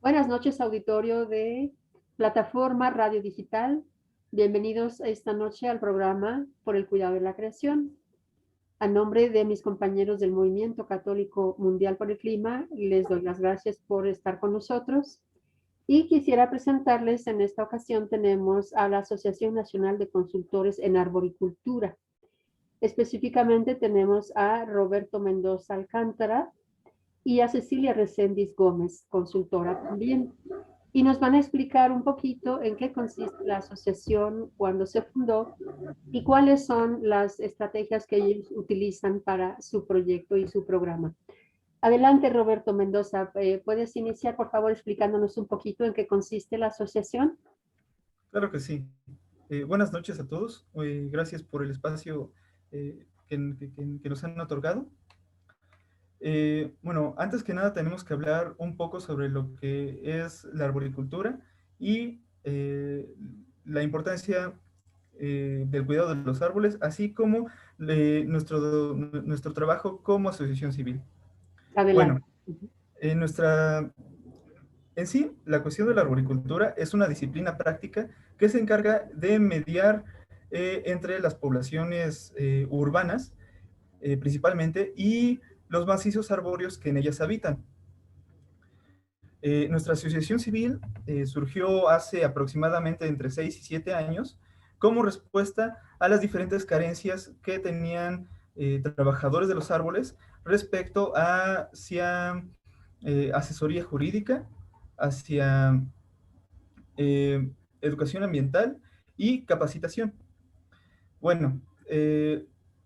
Buenas noches, auditorio de Plataforma Radio Digital. Bienvenidos esta noche al programa Por el Cuidado de la Creación. A nombre de mis compañeros del Movimiento Católico Mundial por el Clima, les doy las gracias por estar con nosotros. Y quisiera presentarles, en esta ocasión tenemos a la Asociación Nacional de Consultores en Arboricultura. Específicamente tenemos a Roberto Mendoza Alcántara y a Cecilia Recendis Gómez, consultora también. Y nos van a explicar un poquito en qué consiste la asociación, cuándo se fundó y cuáles son las estrategias que ellos utilizan para su proyecto y su programa. Adelante, Roberto Mendoza. ¿Puedes iniciar, por favor, explicándonos un poquito en qué consiste la asociación? Claro que sí. Buenas noches a todos. Gracias por el espacio que nos han otorgado. Bueno, antes que nada tenemos que hablar un poco sobre lo que es la arboricultura y la importancia del cuidado de los árboles, así como nuestro trabajo como asociación civil. Adelante. Bueno, nuestra En sí, la cuestión de la arboricultura es una disciplina práctica que se encarga de mediar entre las poblaciones urbanas, principalmente, y los macizos arbóreos que en ellas habitan. Nuestra asociación civil surgió hace aproximadamente entre 6 y 7 años como respuesta a las diferentes carencias que tenían trabajadores de los árboles respecto hacia asesoría jurídica, hacia educación ambiental y capacitación. Bueno,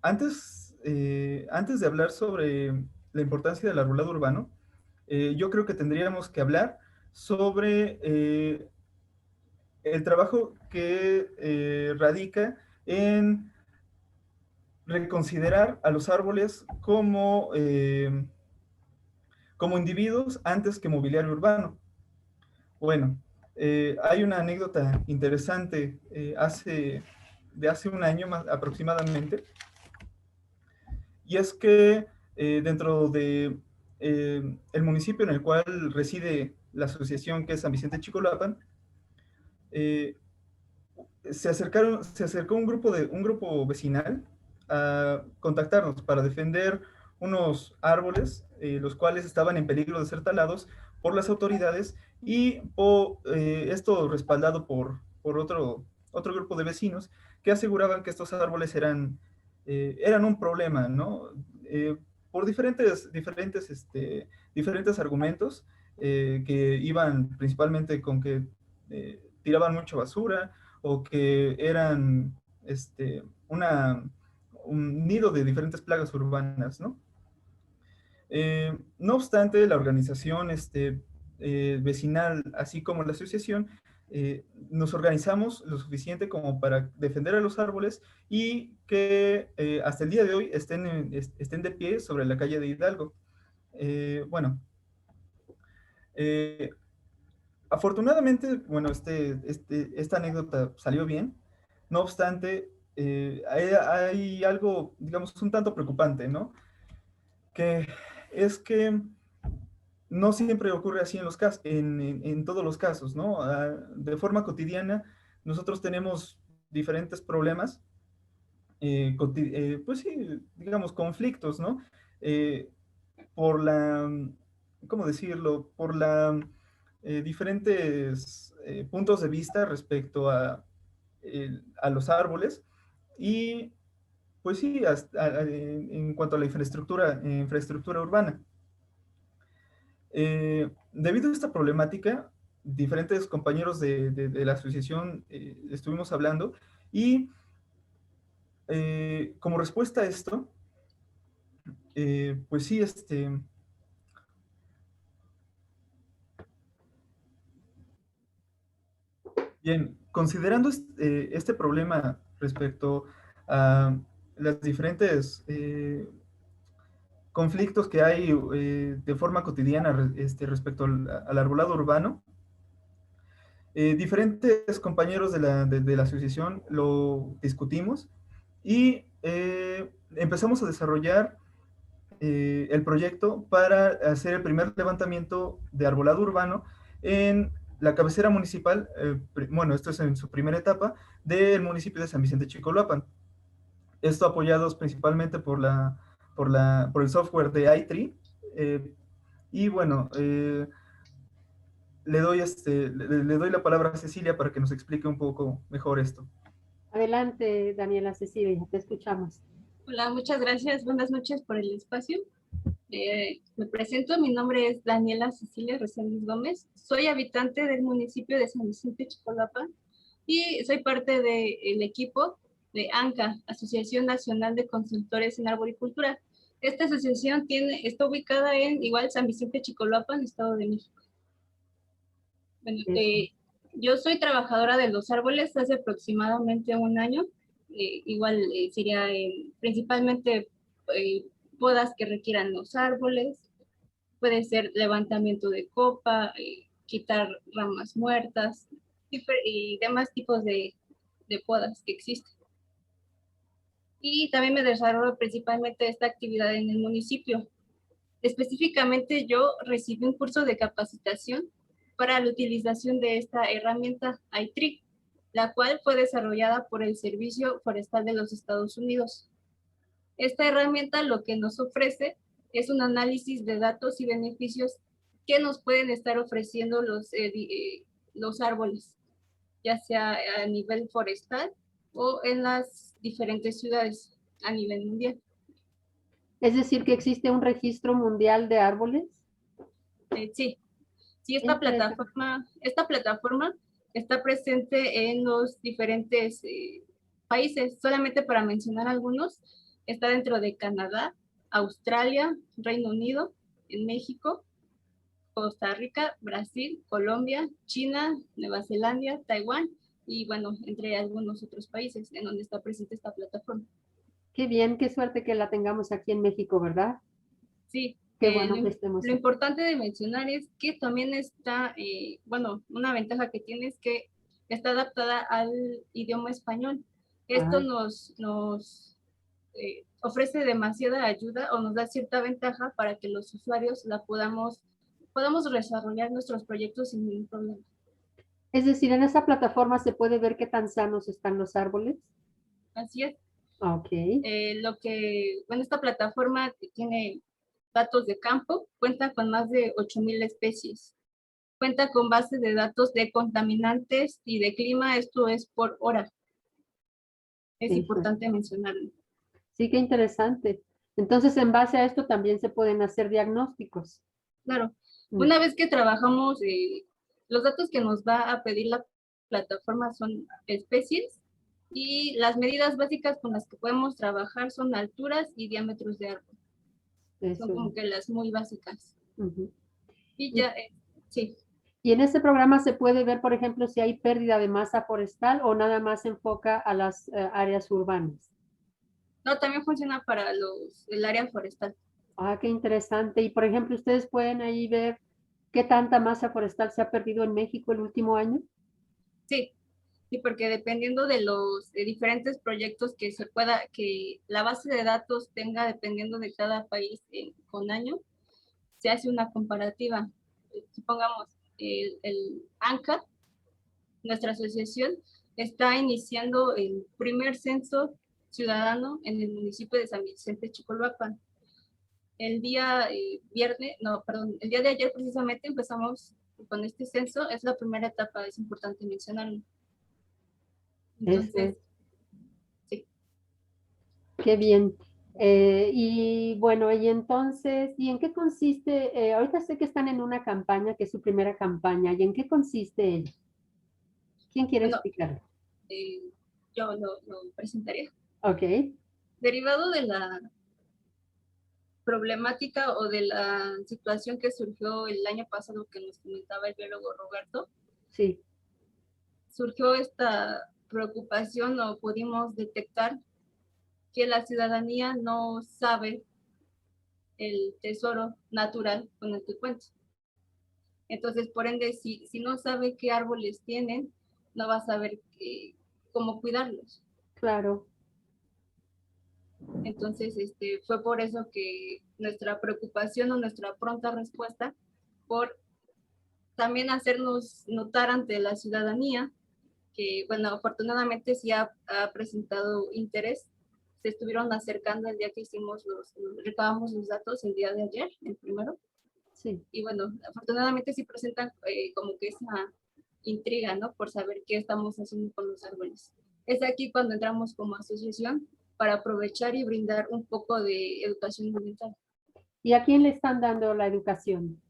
antes de hablar sobre la importancia del arbolado urbano, yo creo que tendríamos que hablar sobre el trabajo que radica en reconsiderar a los árboles como individuos antes que mobiliario urbano. Bueno, hay una anécdota interesante de hace un año más aproximadamente, y es que dentro de el municipio en el cual reside la asociación, que es San Vicente Chicolapan, eh, se acercó un grupo vecinal a contactarnos para defender unos árboles, los cuales estaban en peligro de ser talados por las autoridades, y esto respaldado por otro grupo de vecinos que aseguraban que estos árboles eran un problema, ¿no? Por diferentes argumentos que iban principalmente con que tiraban mucha basura, o que eran este, una, un nido de diferentes plagas urbanas, ¿no? No obstante, la organización vecinal, así como la asociación, nos organizamos lo suficiente como para defender a los árboles, y que hasta el día de hoy estén de pie sobre la calle de Hidalgo. Bueno, eh, afortunadamente, bueno, esta anécdota salió bien. No obstante, hay algo, digamos, un tanto preocupante, ¿no? Que es que no siempre ocurre así en todos los casos, ¿no? De forma cotidiana, nosotros tenemos diferentes problemas, pues sí, digamos, conflictos, ¿no? Eh, por la, ¿cómo decirlo? Por la diferentes puntos de vista respecto a los árboles, y pues sí, en cuanto a la infraestructura urbana. Debido a esta problemática, diferentes compañeros de la asociación estuvimos hablando, y como respuesta a esto, pues sí, bien, considerando este problema respecto a las diferentes conflictos que hay de forma cotidiana respecto al arbolado urbano, diferentes compañeros de la asociación lo discutimos, y empezamos a desarrollar el proyecto para hacer el primer levantamiento de arbolado urbano en la cabecera municipal, bueno, esto es en su primera etapa, del municipio de San Vicente Chicoloapan. Esto apoyados principalmente por el software de iTree. Y bueno, le doy la palabra a Cecilia para que nos explique un poco mejor esto. Adelante, Daniela Cecilia, te escuchamos. Hola, muchas gracias. Buenas noches por el espacio. Me presento, mi nombre es Daniela Cecilia Reséndiz Gómez. Soy habitante del municipio de San Vicente Chicoloapan y soy parte del equipo de ANCA, Asociación Nacional de Consultores en Arboricultura. Esta asociación está ubicada en igual San Vicente Chicoloapan, Estado de México. Bueno, yo soy trabajadora de los árboles hace aproximadamente un año. Igual sería principalmente podas que requieran los árboles, puede ser levantamiento de copa, quitar ramas muertas y demás tipos de podas que existen. Y también me desarrollo principalmente esta actividad en el municipio. Específicamente yo recibí un curso de capacitación para la utilización de esta herramienta iTree, la cual fue desarrollada por el Servicio Forestal de los Estados Unidos. Esta herramienta lo que nos ofrece es un análisis de datos y beneficios que nos pueden estar ofreciendo los árboles, ya sea a nivel forestal o en las diferentes ciudades a nivel mundial. Es decir, que existe un registro mundial de árboles. Sí, esta plataforma está presente en los diferentes países. Solamente para mencionar algunos, está dentro de Canadá, Australia, Reino Unido, en México, Costa Rica, Brasil, Colombia, China, Nueva Zelanda, Taiwán y bueno, entre algunos otros países en donde está presente esta plataforma. Qué bien, qué suerte que la tengamos aquí en México, ¿verdad? Sí. Qué bueno que estemos. Lo importante de mencionar es que también está, bueno, una ventaja que tiene es que está adaptada al idioma español. Esto nos ofrece demasiada ayuda o nos da cierta ventaja para que los usuarios podamos desarrollar nuestros proyectos sin ningún problema. Es decir, en esa plataforma se puede ver qué tan sanos están los árboles. Así es. Ok. Bueno, esta plataforma tiene datos de campo, cuenta con más de 8,000 especies. Cuenta con bases de datos de contaminantes y de clima, esto es por hora. Es importante mencionarlo. Sí, qué interesante. Entonces, en base a esto también se pueden hacer diagnósticos. Claro. Una vez que trabajamos, los datos que nos va a pedir la plataforma son especies y las medidas básicas con las que podemos trabajar son alturas y diámetros de árbol. Son como que las muy básicas. Y ya, sí. Y en este programa se puede ver, por ejemplo, si hay pérdida de masa forestal o nada más se enfoca a las áreas urbanas. No, también funciona para el área forestal. Ah, qué interesante. Y, por ejemplo, ¿ustedes pueden ahí ver qué tanta masa forestal se ha perdido en México el último año? Sí, sí, porque dependiendo de los diferentes proyectos que la base de datos tenga, dependiendo de cada país con año, se hace una comparativa. Supongamos, el ANCA, nuestra asociación, está iniciando el primer censo ciudadano en el municipio de San Vicente Chicoloapan. El día el día de ayer precisamente empezamos con este censo, es la primera etapa, es importante mencionarlo. Entonces, sí. Qué bien. Y bueno, y entonces, ¿y en qué consiste? Ahorita sé que están en una campaña, que es su primera campaña, ¿y en qué consiste ella? ¿Quién quiere explicarlo? Yo lo presentaré. Ok. Derivado de la problemática o de la situación que surgió el año pasado que nos comentaba el biólogo Roberto, sí. Surgió esta preocupación o pudimos detectar que la ciudadanía no sabe el tesoro natural con el que cuenta. Entonces, por ende, si no sabe qué árboles tienen, no va a saber cómo cuidarlos. Claro. Entonces, fue por eso que nuestra preocupación o nuestra pronta respuesta por también hacernos notar ante la ciudadanía, que bueno, afortunadamente sí ha presentado interés. Se estuvieron acercando el día que recabamos los datos el día de ayer, el primero. Sí. Y bueno, afortunadamente sí presentan como que esa intriga, ¿no? Por saber qué estamos haciendo con los árboles. Es aquí cuando entramos como asociación para aprovechar y brindar un poco de educación ambiental. ¿Y a quién le están dando la educación?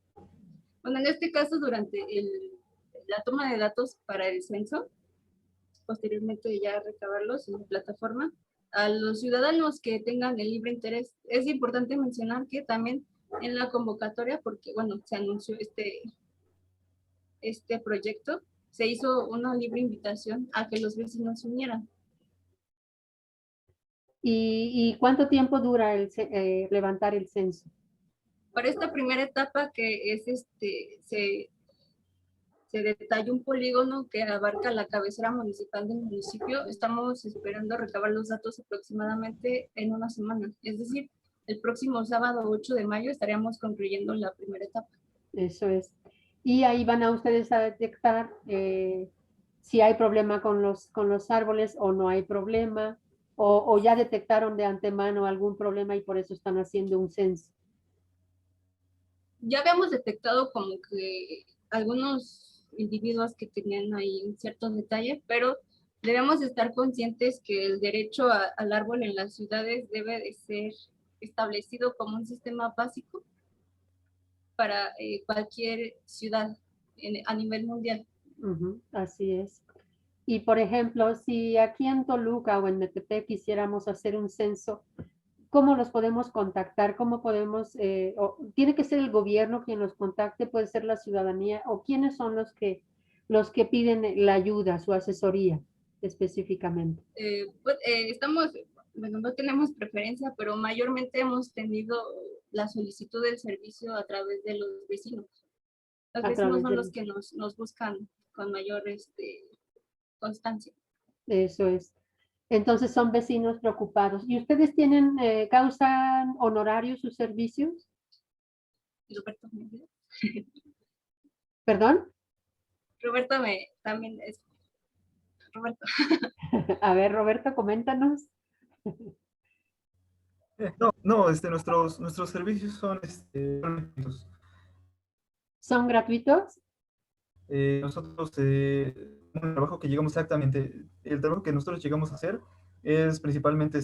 Bueno, en este caso, durante la toma de datos para el censo, posteriormente ya recabarlos en la plataforma, a los ciudadanos que tengan el libre interés. Es importante mencionar que también en la convocatoria, porque bueno, se anunció este proyecto, se hizo una libre invitación a que los vecinos se unieran. ¿Y cuánto tiempo dura levantar el censo? Para esta primera etapa, que es se detalla un polígono que abarca la cabecera municipal del municipio. Estamos esperando recabar los datos aproximadamente en una semana. Es decir, el próximo sábado 8 de mayo estaríamos concluyendo la primera etapa. Eso es. Y ahí van a ustedes a detectar si hay problema con los árboles o no hay problema, o ya detectaron de antemano algún problema y por eso están haciendo un censo. Ya habíamos detectado como que algunos individuos que tenían ahí ciertos detalles, pero debemos estar conscientes que el derecho al árbol en las ciudades debe de ser establecido como un sistema básico para cualquier ciudad a nivel mundial. Así es. Y por ejemplo, si aquí en Toluca o en Metepec quisiéramos hacer un censo, ¿cómo los podemos contactar? ¿Cómo podemos, tiene que ser el gobierno quien los contacte, puede ser la ciudadanía, o quiénes son los que piden la ayuda, su asesoría específicamente? Bueno, no tenemos preferencia, pero mayormente hemos tenido la solicitud del servicio a través de los vecinos. Los A vecinos través son los del, que nos buscan con mayor constancia. eso es. Entonces son vecinos preocupados. ¿Y ustedes tienen, causan honorarios sus servicios? Roberto, ¿Perdón? Roberto también es Roberto. A ver, Roberto, coméntanos. No, nuestros servicios son, ¿Son gratuitos? nosotros, un trabajo que llegamos exactamente, el trabajo que nosotros llegamos a hacer es principalmente,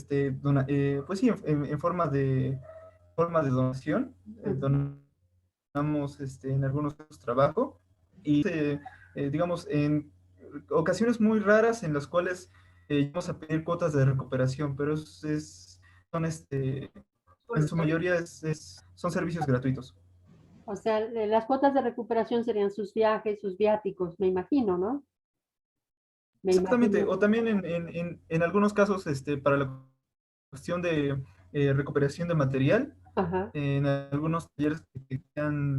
pues sí, en forma de donación. Donamos, en algunos casos trabajo y, digamos, en ocasiones muy raras en las cuales vamos a pedir cuotas de recuperación, pero son, en su Voluntario. mayoría son servicios gratuitos. O sea, las cuotas de recuperación serían sus viajes, sus viáticos, me imagino, ¿no? Me Exactamente, imagino. o también en algunos casos, para la cuestión de recuperación de material, Ajá, en algunos talleres que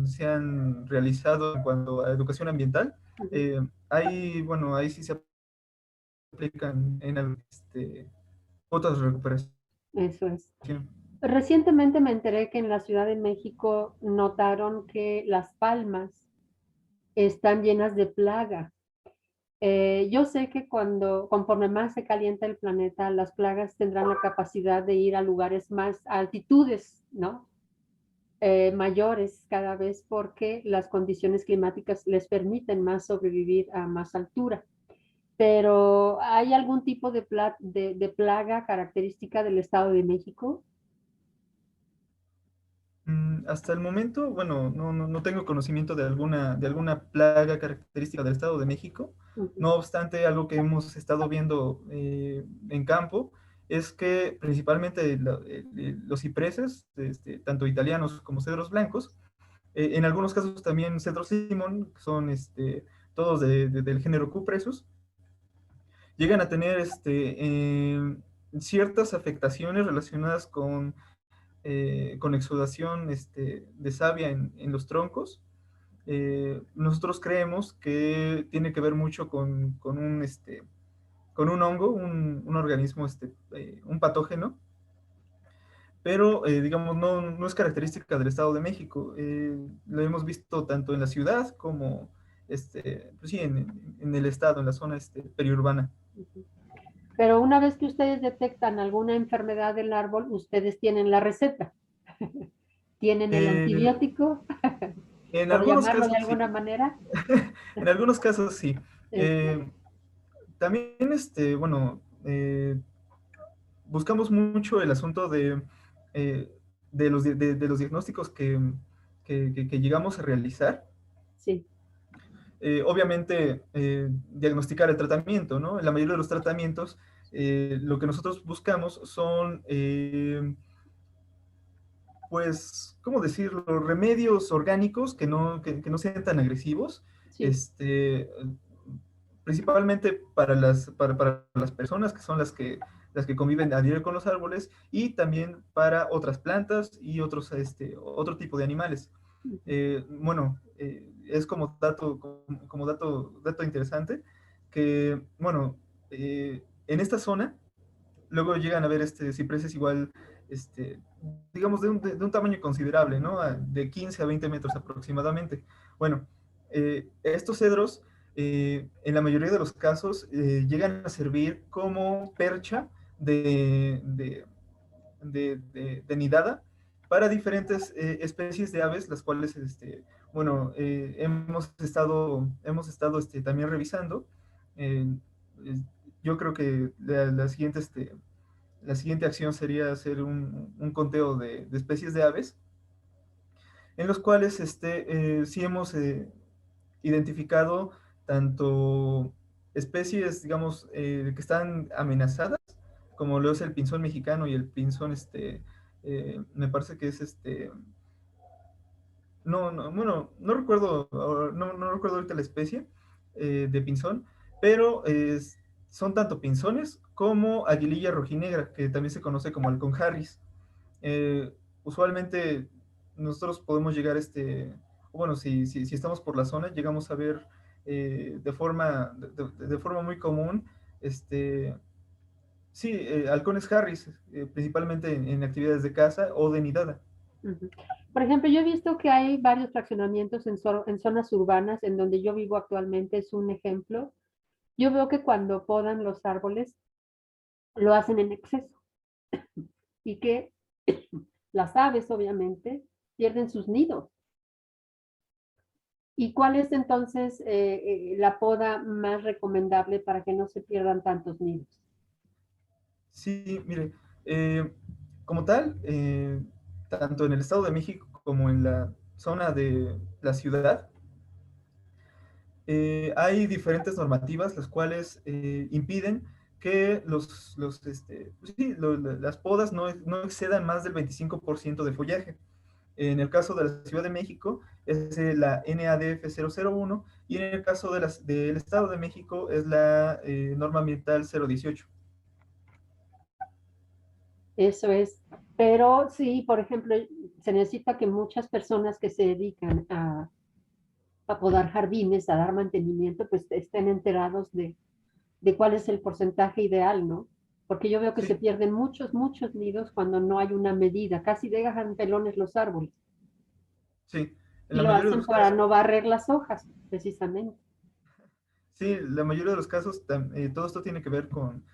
se han realizado en cuanto a educación ambiental, ujú, bueno, ahí sí se aplican cuotas de recuperación. eso es. Recientemente me enteré que en la Ciudad de México notaron que las palmas están llenas de plaga. Yo sé que conforme más se calienta el planeta, las plagas tendrán la capacidad de ir a lugares más, a altitudes, ¿no? Mayores cada vez porque las condiciones climáticas les permiten más sobrevivir a más altura. Pero ¿hay algún tipo de plaga característica del Estado de México? Hasta el momento, bueno, no tengo conocimiento de alguna plaga característica del Estado de México. Ujú, No obstante, algo que hemos estado viendo en campo es que principalmente los cipreses, tanto italianos como cedros blancos, en algunos casos también cedros limón, que son, todos del género Cupressus, llegan a tener, ciertas afectaciones relacionadas con exudación, de savia en los troncos. Nosotros creemos que tiene que ver mucho con un hongo, un organismo, un patógeno, pero digamos no es característica del Estado de México. Lo hemos visto tanto en la ciudad como pues sí, en el estado, en la zona periurbana. Pero una vez que ustedes detectan alguna enfermedad del árbol, ustedes tienen la receta, tienen el Eh, antibiótico, en por algunos llamarlo de casos sí, alguna manera. en algunos casos sí. Este, También, bueno, buscamos mucho el asunto eh, de los diagnósticos que llegamos a realizar. sí, Obviamente, diagnosticar el tratamiento, ¿no? En la mayoría de los tratamientos, lo que nosotros buscamos son, pues, ¿cómo decirlo? Remedios orgánicos que no sean tan agresivos, sí. este, principalmente para las personas que son las que conviven a diario con los árboles y también para otras plantas y otro tipo de animales. Bueno, es como dato interesante que, bueno, en esta zona luego llegan a ver cipreses igual, este, digamos, de un tamaño considerable, ¿no? De 15 a 20 metros aproximadamente. Bueno, estos cedros, en la mayoría de los casos, llegan a servir como percha de, de, de nidada para diferentes especies de aves, las cuales, bueno, hemos estado también revisando. Eh, yo creo que la siguiente acción sería hacer un conteo de especies de aves, en los cuales sí hemos identificado tanto especies, digamos, que están amenazadas, como lo es el pinzón mexicano y el pinzón, me parece que es no, bueno, no recuerdo ahorita la especie de pinzón, pero son tanto pinzones como aguililla rojinegra, que también se conoce como halcón Harris. Usualmente nosotros podemos llegar, bueno, si estamos por la zona, llegamos a ver de forma muy común, sí, halcones Harris, principalmente en actividades de caza o de nidada. Ujú. Por ejemplo, yo he visto que hay varios fraccionamientos en zonas urbanas, en donde yo vivo actualmente, es un ejemplo. Yo veo que cuando podan los árboles, lo hacen en exceso y que las aves, obviamente, pierden sus nidos. ¿Y cuál es entonces la poda más recomendable para que no se pierdan tantos nidos? Sí, mire, como tal, tanto en el Estado de México como en la zona de la ciudad, hay diferentes normativas las cuales impiden que pues sí, las podas no excedan más del 25% de follaje. En el caso de la Ciudad de México es la NADF 001 y en el caso del Estado de México es la norma ambiental 018. Eso es. Pero sí, por ejemplo, se necesita que muchas personas que se dedican a podar jardines, a dar mantenimiento, pues estén enterados de cuál es el porcentaje ideal, ¿no? Porque yo veo que se Sí, pierden muchos, muchos nidos cuando no hay una medida, casi dejan pelones los árboles sí, en y la lo mayoría de hacen los para casos. no barrer las hojas, precisamente. Sí, la mayoría de los casos, todo esto tiene que ver con,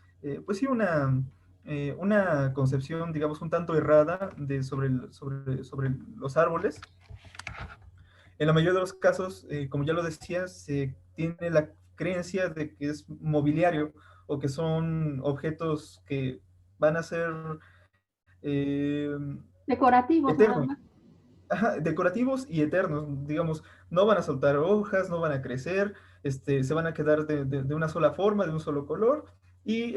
pues sí, una concepción, digamos, un tanto errada sobre los árboles. En la mayoría de los casos, como ya lo decía, se tiene la creencia de que es mobiliario o que son objetos que van a ser eh, Decorativos nada eternos. más. Ajá, decorativos y eternos, digamos, no van a soltar hojas, no van a crecer, se van a quedar de una sola forma, de un solo color, y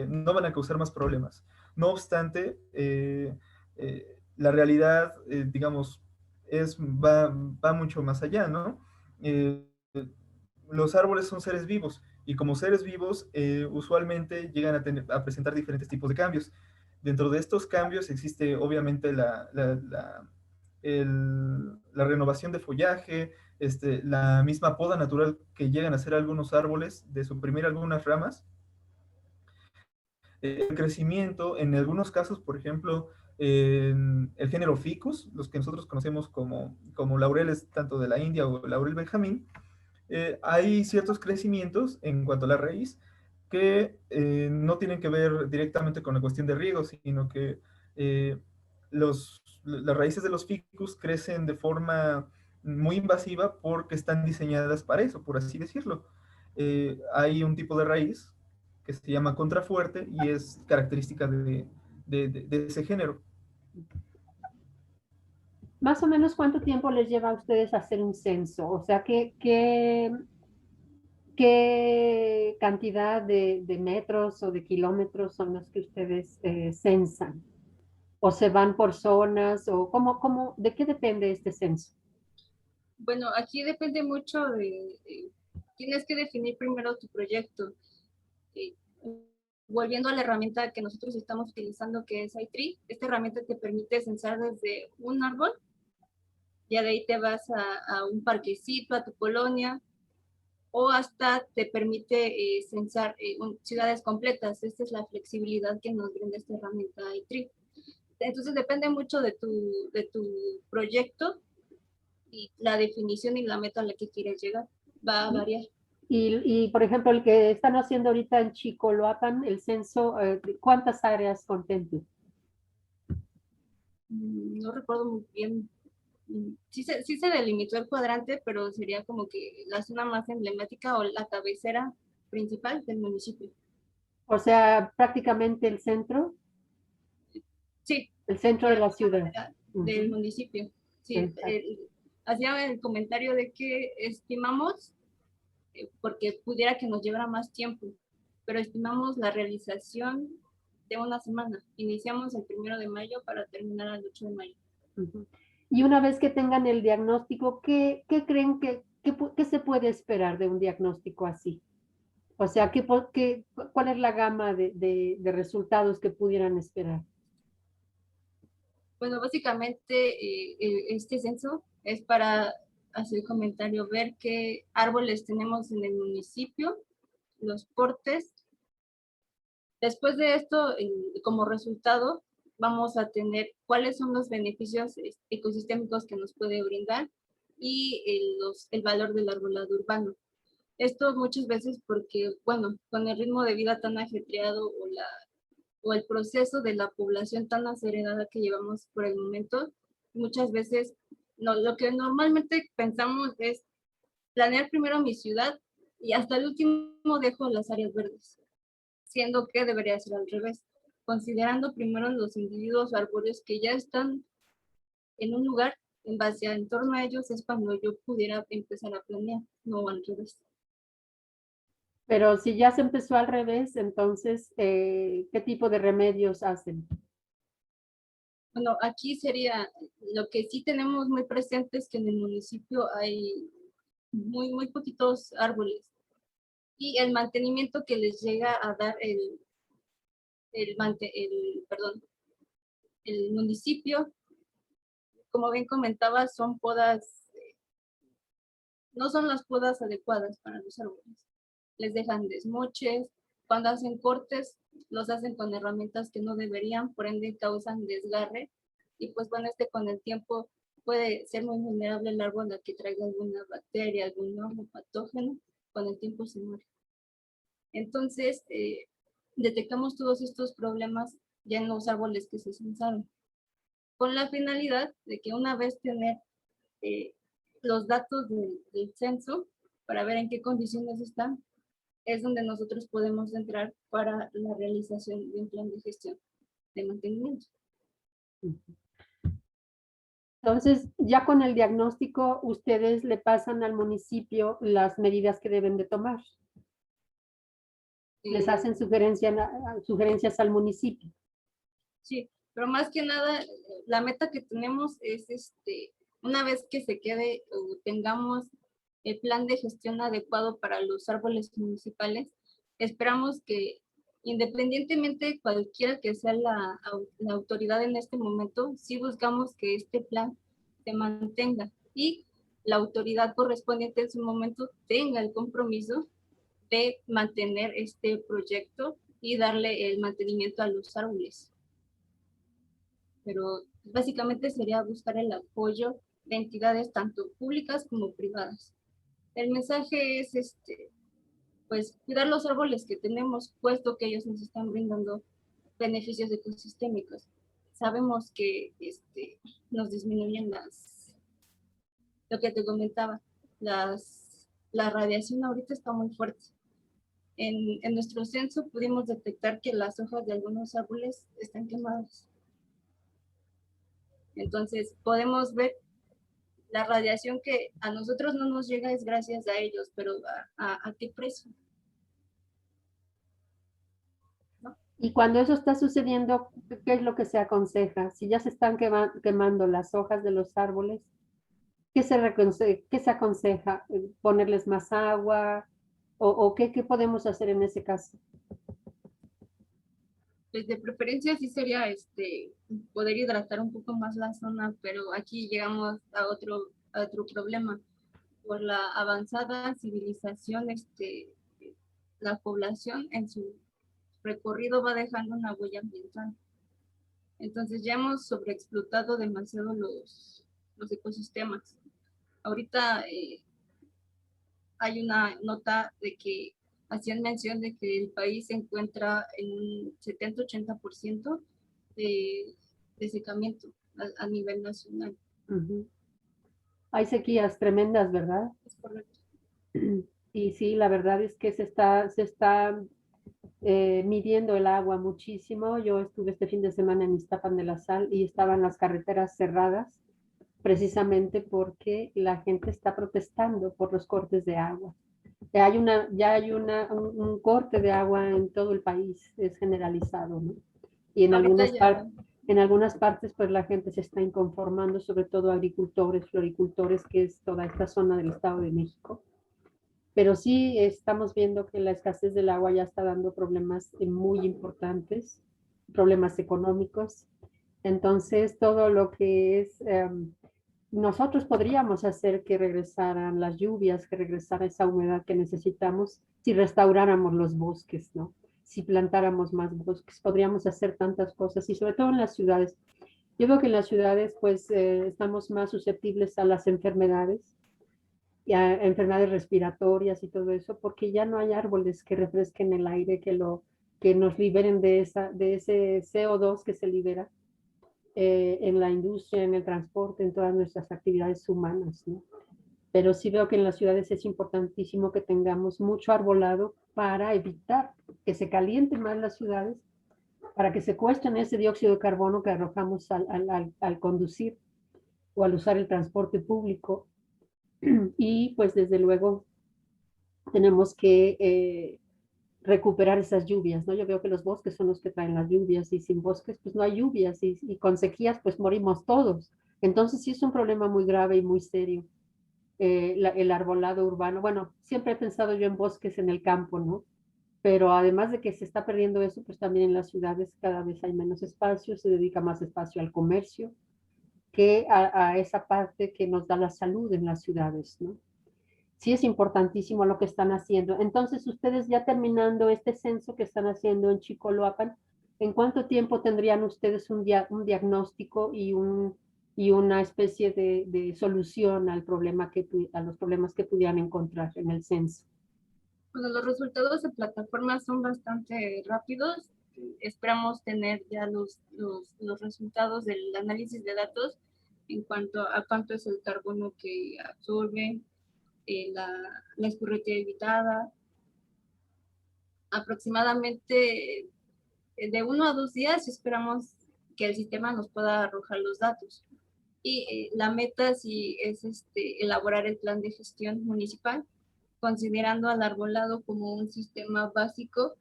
no van a causar más problemas. No obstante, la realidad, digamos, va mucho más allá, ¿no? Eh, los árboles son seres vivos, y como seres vivos, usualmente llegan a presentar diferentes tipos de cambios. Dentro de estos cambios existe obviamente la renovación de follaje, la misma poda natural que llegan a hacer algunos árboles, de suprimir algunas ramas, el crecimiento, en algunos casos, por ejemplo, el género Ficus, los que nosotros conocemos como laureles tanto de la India o laurel benjamín, hay ciertos crecimientos en cuanto a la raíz que no tienen que ver directamente con la cuestión de riego, sino que las raíces de los ficus crecen de forma muy invasiva porque están diseñadas para eso, por así decirlo. Hay un tipo de raíz que se llama contrafuerte y es característica de ese género. Más o menos, ¿cuánto tiempo les lleva a ustedes hacer un censo? O sea, ¿qué cantidad de metros o de kilómetros son los que ustedes censan? ¿O se van por zonas? ¿O de qué depende este censo? Bueno, aquí depende mucho tienes que definir primero tu proyecto. Eh, Volviendo a la herramienta que nosotros estamos utilizando, que es iTree, esta herramienta te permite censar desde un árbol, ya de ahí te vas a un parquecito, a tu colonia, o hasta te permite censar ciudades completas. Esta es la flexibilidad que nos brinda esta herramienta iTree. Entonces depende mucho de tu proyecto y la definición y la meta a la que quieres llegar. Va a variar. Por ejemplo, el que están haciendo ahorita en Chicoloapan, el censo, ¿cuántas áreas contempla? No recuerdo muy bien. Sí se delimitó el cuadrante, pero sería como que la zona más emblemática o la cabecera principal del municipio. O sea, prácticamente el centro. Sí. El centro de la ciudad. Del municipio. Sí, hacía el comentario de que estimamos, porque pudiera que nos llevara más tiempo, pero estimamos la realización de una semana. Iniciamos el 1 de mayo para terminar el 8 de mayo. Y una vez que tengan el diagnóstico, ¿qué creen qué se puede esperar de un diagnóstico así? O sea, ¿cuál es la gama de resultados que pudieran esperar? Bueno, básicamente este censo es para hacer comentario, ver qué árboles tenemos en el municipio, los portes. Después de esto, como resultado, vamos a tener cuáles son los beneficios ecosistémicos que nos puede brindar y el valor del arbolado urbano. Esto muchas veces porque, bueno, con el ritmo de vida tan ajetreado o el proceso de la población tan acelerada que llevamos por el momento, muchas veces lo que normalmente pensamos es planear primero mi ciudad y hasta el último dejo las áreas verdes, siendo que debería ser al revés, considerando primero los individuos arbóreos que ya están en un lugar, en base a en torno a ellos es cuando yo pudiera empezar a planear, no al revés. Pero si ya se empezó al revés, entonces, ¿qué tipo de remedios hacen? Bueno, aquí sería, lo que sí tenemos muy presente es que en el municipio hay muy poquitos árboles y el mantenimiento que les llega a dar el municipio, como bien comentaba, son podas, no son las podas adecuadas para los árboles. Les dejan desmoches, cuando hacen cortes, los hacen con herramientas que no deberían, por ende causan desgarre, y pues bueno, con el tiempo puede ser muy vulnerable el árbol a que traiga alguna bacteria, algún hongo patógeno, con el tiempo se muere. Entonces, detectamos todos estos problemas ya en los árboles que se censaron, con la finalidad de que una vez tener los datos del censo para ver en qué condiciones están, es donde nosotros podemos entrar para la realización de un plan de gestión de mantenimiento. Entonces, ya con el diagnóstico, ustedes le pasan al municipio las medidas que deben de tomar. Les hacen sugerencias al municipio. Sí, pero más que nada, la meta que tenemos es, una vez que se quede o tengamos el plan de gestión adecuado para los árboles municipales, esperamos que independientemente cualquiera que sea la autoridad en este momento, sí buscamos que este plan se mantenga y la autoridad correspondiente en su momento tenga el compromiso de mantener este proyecto y darle el mantenimiento a los árboles. pero básicamente sería buscar el apoyo de entidades tanto públicas como privadas. El mensaje es pues cuidar los árboles que tenemos, puesto que ellos nos están brindando beneficios ecosistémicos. Sabemos que nos disminuyen lo que te comentaba, la radiación ahorita está muy fuerte. En nuestro censo pudimos detectar que las hojas de algunos árboles están quemadas. Entonces podemos ver la radiación que a nosotros no nos llega es gracias a ellos, pero ¿a qué precio? ¿No? Y cuando eso está sucediendo, ¿qué es lo que se aconseja? Si ya se están quemando las hojas de los árboles, ¿qué se aconseja? ¿Ponerles más agua? ¿O qué podemos hacer en ese caso? Pues de preferencia sí sería poder hidratar un poco más la zona, pero aquí llegamos a otro problema. Por la avanzada civilización, la población en su recorrido va dejando una huella ambiental. Entonces ya hemos sobreexplotado demasiado los ecosistemas. Ahorita hay una nota de que hacían mención de que el país se encuentra en un 70-80% de secamiento a nivel nacional. Ujú. Hay sequías tremendas, ¿verdad? Es correcto. Y sí, la verdad es que se está midiendo el agua muchísimo. Yo estuve este fin de semana en Iztapan de la Sal y estaban las carreteras cerradas precisamente porque la gente está protestando por los cortes de agua. Ya hay un corte de agua en todo el país, es generalizado, ¿no? Y Ahorita ya en algunas partes, pues la gente se está inconformando, sobre todo agricultores, floricultores, que es toda esta zona del Estado de México. Pero sí estamos viendo que la escasez del agua ya está dando problemas muy importantes, problemas económicos. Entonces, todo lo que es, nosotros podríamos hacer que regresaran las lluvias, que regresara esa humedad que necesitamos si restauráramos los bosques, ¿no? Si plantáramos más bosques, podríamos hacer tantas cosas y sobre todo en las ciudades. Yo veo que en las ciudades, pues, estamos más susceptibles a las enfermedades y a enfermedades respiratorias y todo eso, porque ya no hay árboles que refresquen el aire, que nos liberen de ese CO2 que se libera en la industria, en el transporte, en todas nuestras actividades humanas, ¿no? Pero sí veo que en las ciudades es importantísimo que tengamos mucho arbolado para evitar que se calienten más las ciudades, para que secuestren ese dióxido de carbono que arrojamos al conducir o al usar el transporte público. Y pues desde luego tenemos que recuperar esas lluvias, ¿no? Yo veo que los bosques son los que traen las lluvias y sin bosques pues no hay lluvias y con sequías pues morimos todos. Entonces sí es un problema muy grave y muy serio el arbolado urbano. Bueno, siempre he pensado yo en bosques en el campo, ¿no? Pero además de que se está perdiendo eso, pues también en las ciudades cada vez hay menos espacio, se dedica más espacio al comercio que a esa parte que nos da la salud en las ciudades, ¿no? Sí es importantísimo lo que están haciendo. Entonces, ustedes ya terminando este censo que están haciendo en Chicoloapan, ¿en cuánto tiempo tendrían ustedes un diagnóstico y una especie de solución a los problemas que pudieran encontrar en el censo? Bueno, los resultados de plataforma son bastante rápidos. Esperamos tener ya los resultados del análisis de datos en cuanto a cuánto es el carbono que absorbe, la escorrentía evitada. Aproximadamente de 1 a 2 días esperamos que el sistema nos pueda arrojar los datos. Y la meta sí es elaborar el plan de gestión municipal, considerando al arbolado como un sistema básico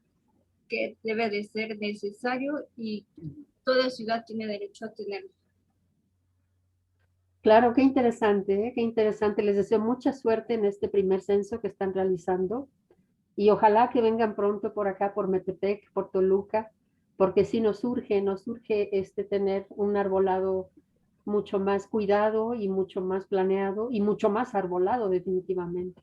que debe de ser necesario y toda ciudad tiene derecho a tenerlo. Claro, qué interesante, ¿eh? Qué interesante. Les deseo mucha suerte en este primer censo que están realizando y ojalá que vengan pronto por acá, por Metepec, por Toluca, porque sí nos urge tener un arbolado mucho más cuidado y mucho más planeado y mucho más arbolado definitivamente.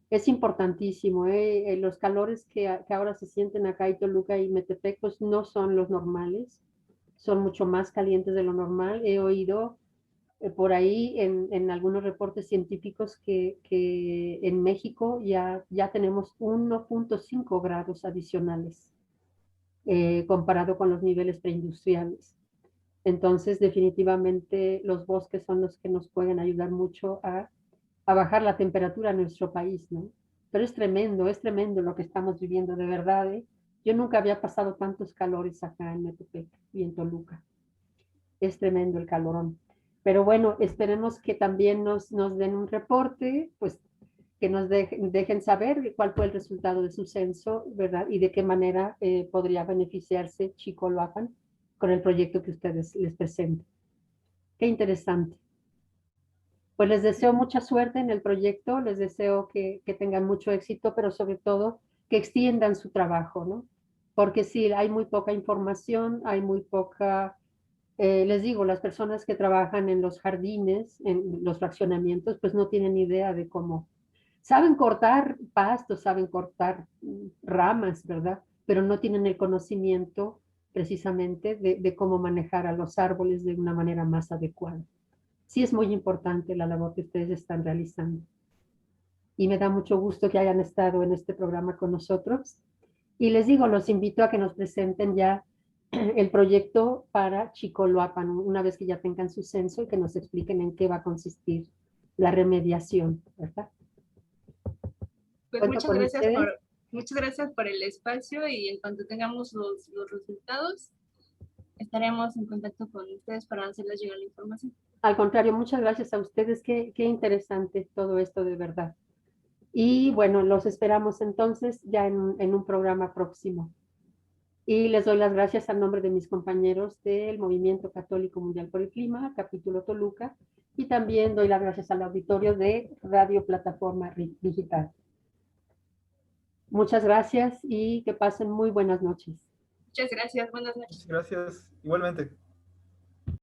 Es importantísimo, ¿eh? Los calores que ahora se sienten acá en Toluca y Metepec pues no son los normales, son mucho más calientes de lo normal. He oído por ahí en algunos reportes científicos que en México ya tenemos 1.5 grados adicionales comparado con los niveles preindustriales. Entonces, definitivamente los bosques son los que nos pueden ayudar mucho a bajar la temperatura en nuestro país, ¿no? Pero es tremendo lo que estamos viviendo, de verdad, ¿eh? Yo nunca había pasado tantos calores acá en Metepec y en Toluca. Es tremendo el calorón. Pero bueno, esperemos que también nos den un reporte, pues que nos dejen saber cuál fue el resultado de su censo, ¿verdad? Y de qué manera podría beneficiarse Chicoloapan con el proyecto que ustedes les presenten. Qué interesante. Pues les deseo mucha suerte en el proyecto, les deseo que tengan mucho éxito, pero sobre todo que extiendan su trabajo, ¿no? Porque sí, hay muy poca información, hay muy poca, les digo, las personas que trabajan en los jardines, en los fraccionamientos, pues no tienen idea de cómo. Saben cortar pastos, saben cortar ramas, ¿verdad? Pero no tienen el conocimiento precisamente de cómo manejar a los árboles de una manera más adecuada. Sí es muy importante la labor que ustedes están realizando. Y me da mucho gusto que hayan estado en este programa con nosotros. Y les digo, los invito a que nos presenten ya el proyecto para Chicoloapan, una vez que ya tengan su censo y que nos expliquen en qué va a consistir la remediación, ¿verdad? Pues muchas gracias por el espacio y en cuanto tengamos los resultados, estaremos en contacto con ustedes para hacerles llegar la información. Al contrario, muchas gracias a ustedes. Qué interesante todo esto de verdad. Y bueno, los esperamos entonces ya en un programa próximo. Y les doy las gracias a nombre de mis compañeros del Movimiento Católico Mundial por el Clima, capítulo Toluca, y también doy las gracias al auditorio de Radio Plataforma Digital. Muchas gracias y que pasen muy buenas noches. Muchas gracias, buenas noches. Gracias, igualmente.